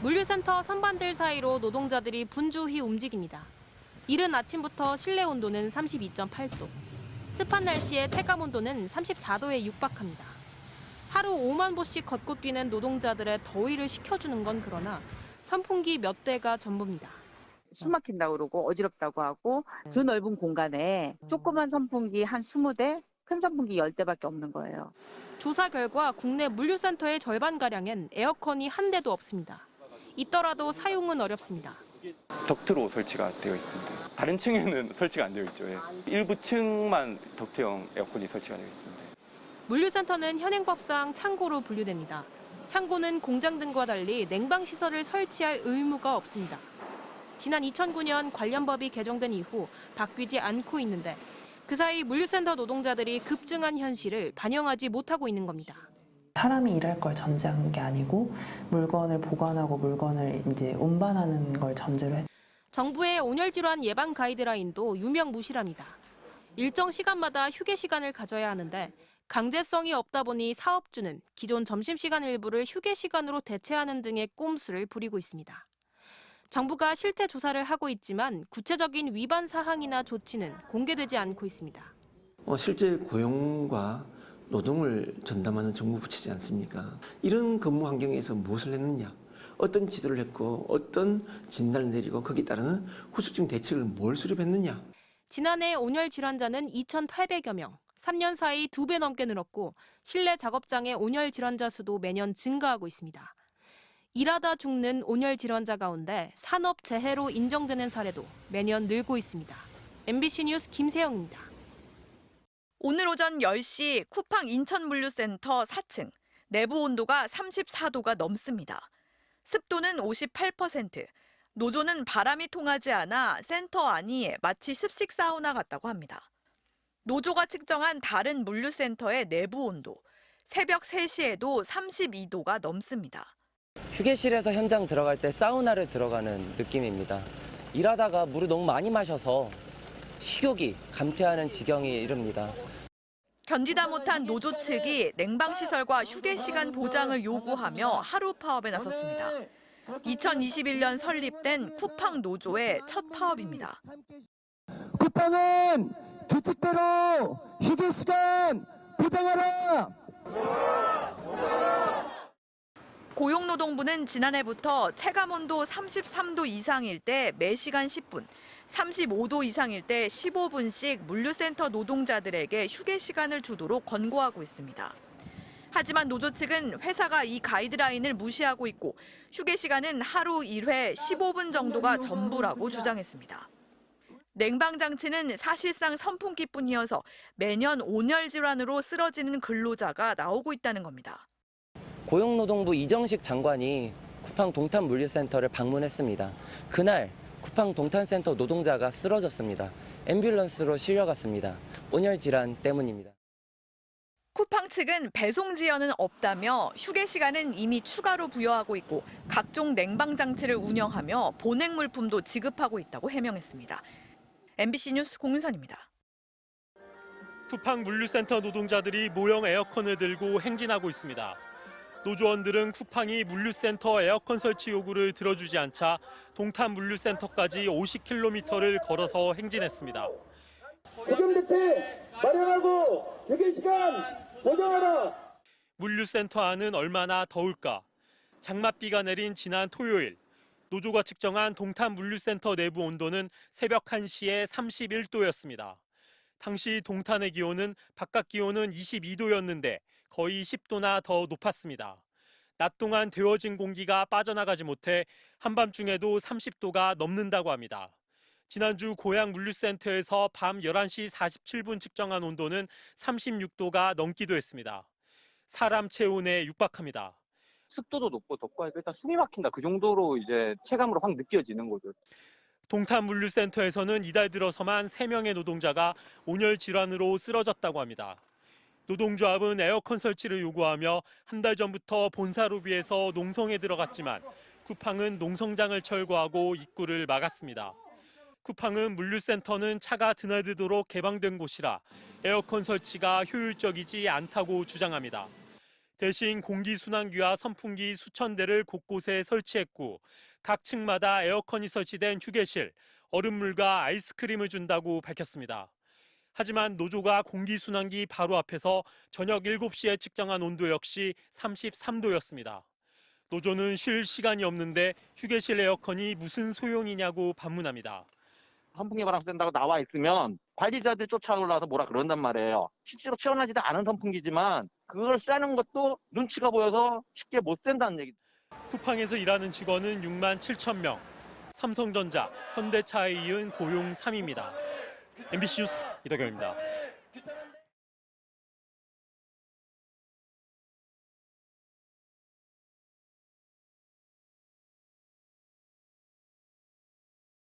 물류센터 선반들 사이로 노동자들이 분주히 움직입니다. 이른 아침부터 실내 온도는 32.8도, 습한 날씨에 체감 온도는 34도에 육박합니다. 하루 5만 보씩 걷고 뛰는 노동자들의 더위를 식혀주는 건 그러나 선풍기 몇 대가 전부입니다. 숨 막힌다고 그러고 어지럽다고 하고 그 넓은 공간에 조그만 선풍기 한 20대, 큰 선풍기 10대밖에 없는 거예요. 조사 결과 국내 물류센터의 절반가량엔 에어컨이 한 대도 없습니다. 있더라도 사용은 어렵습니다. 덕트로 설치가 되어 있습니다. 다른 층에는 설치가 안 되어 있죠. 예. 일부 층만 덕트형 에어컨이 설치가 되어 있습니다. 물류센터는 현행법상 창고로 분류됩니다. 창고는 공장 등과 달리 냉방시설을 설치할 의무가 없습니다. 지난 2009년 관련 법이 개정된 이후 바뀌지 않고 있는데 그 사이 물류센터 노동자들이 급증한 현실을 반영하지 못하고 있는 겁니다. 사람이 일할 걸 전제한 게 아니고 물건을 보관하고 물건을 이제 운반하는 걸 전제로 했. 정부의 온열 질환 예방 가이드라인도 유명무실합니다. 일정 시간마다 휴게 시간을 가져야 하는데 강제성이 없다 보니 사업주는 기존 점심시간 일부를 휴게 시간으로 대체하는 등의 꼼수를 부리고 있습니다. 정부가 실태 조사를 하고 있지만 구체적인 위반 사항이나 조치는 공개되지 않고 있습니다. 실제 고용과 노동을 전담하는 정부 부처지 않습니까? 이런 근무 환경에서 무엇을 했느냐, 어떤 지도를 했고 어떤 진단을 내리고 거기에 따르는 후속적 대책을 뭘 수립했느냐. 지난해 온열 질환자는 2,800여 명, 3년 사이 2배 넘게 늘었고 실내 작업장의 온열 질환자 수도 매년 증가하고 있습니다. 일하다 죽는 온열 질환자 가운데 산업재해로 인정되는 사례도 매년 늘고 있습니다. MBC 뉴스 김세영입니다. 오늘 오전 10시 쿠팡 인천물류센터 4층, 내부 온도가 34도가 넘습니다. 습도는 58%, 노조는 바람이 통하지 않아 센터 안이 마치 습식 사우나 같다고 합니다. 노조가 측정한 다른 물류센터의 내부 온도, 새벽 3시에도 32도가 넘습니다. 휴게실에서 현장 들어갈 때 사우나를 들어가는 느낌입니다. 일하다가 물을 너무 많이 마셔서 식욕이 감퇴하는 지경에 이릅니다. 견디다 못한 노조 측이 냉방시설과 휴게시간 보장을 요구하며 하루 파업에 나섰습니다. 2021년 설립된 쿠팡 노조의 첫 파업입니다. 쿠팡은 규칙대로 휴게시간 보장하라! 고용노동부는 지난해부터 체감온도 33도 이상일 때 매시간 10분, 35도 이상일 때 15분씩 물류센터 노동자들에게 휴게 시간을 주도록 권고하고 있습니다. 하지만 노조 측은 회사가 이 가이드라인을 무시하고 있고 휴게 시간은 하루 1회 15분 정도가 전부라고 주장했습니다. 냉방 장치는 사실상 선풍기뿐이어서 매년 온열 질환으로 쓰러지는 근로자가 나오고 있다는 겁니다. 고용노동부 이정식 장관이 쿠팡 동탄 물류센터를 방문했습니다. 그날 쿠팡 동탄센터 노동자가 쓰러졌습니다. 앰뷸런스로 실려갔습니다. 온열 질환 때문입니다. 쿠팡 측은 배송 지연은 없다며 휴게 시간은 이미 추가로 부여하고 있고 각종 냉방 장치를 운영하며 보냉 물품도 지급하고 있다고 해명했습니다. MBC 뉴스 공윤선입니다. 쿠팡 물류센터 노동자들이 모형 에어컨을 들고 행진하고 있습니다. 노조원들은 쿠팡이 물류센터 에어컨 설치 요구를 들어주지 않자 동탄 물류센터까지 50km를 걸어서 행진했습니다. 보정 대책 마련하고 휴게 시간 보장하라. 물류센터 안은 얼마나 더울까? 장맛비가 내린 지난 토요일, 노조가 측정한 동탄 물류센터 내부 온도는 새벽 1시에 31도였습니다. 당시 동탄의 기온은 바깥 기온은 22도였는데 거의 10도나 더 높았습니다. 낮 동안 데워진 공기가 빠져나가지 못해 한밤중에도 30도가 넘는다고 합니다. 지난주 고양 물류센터에서 밤 11시 47분 측정한 온도는 36도가 넘기도 했습니다. 사람 체온에 육박합니다. 습도도 높고 덥고 하니까 일단 숨이 막힌다. 그 정도로 이제 체감으로 확 느껴지는 거죠. 동탄 물류센터에서는 이달 들어서만 3명의 노동자가 온열 질환으로 쓰러졌다고 합니다. 노동조합은 에어컨 설치를 요구하며 한 달 전부터 본사 로비에서 농성에 들어갔지만 쿠팡은 농성장을 철거하고 입구를 막았습니다. 쿠팡은 물류센터는 차가 드나들도록 개방된 곳이라 에어컨 설치가 효율적이지 않다고 주장합니다. 대신 공기순환기와 선풍기 수천 대를 곳곳에 설치했고 각 층마다 에어컨이 설치된 휴게실, 얼음물과 아이스크림을 준다고 밝혔습니다. 하지만 노조가 공기순환기 바로 앞에서 저녁 7시에 측정한 온도 역시 33도였습니다. 노조는 쉴 시간이 없는데 휴게실 에어컨이 무슨 소용이냐고 반문합니다. 선풍기 바람 쐰다고 나와 있으면 관리자들이 쫓아올라서 뭐라 그런단 말이에요. 실제로 시원하지도 않은 선풍기지만 그걸 쐬는 것도 눈치가 보여서 쉽게 못 쐰다는 얘기. 쿠팡에서 일하는 직원은 6만 7천 명, 삼성전자, 현대차에 이은 고용 3위입니다. MBC 뉴스 이덕영입니다.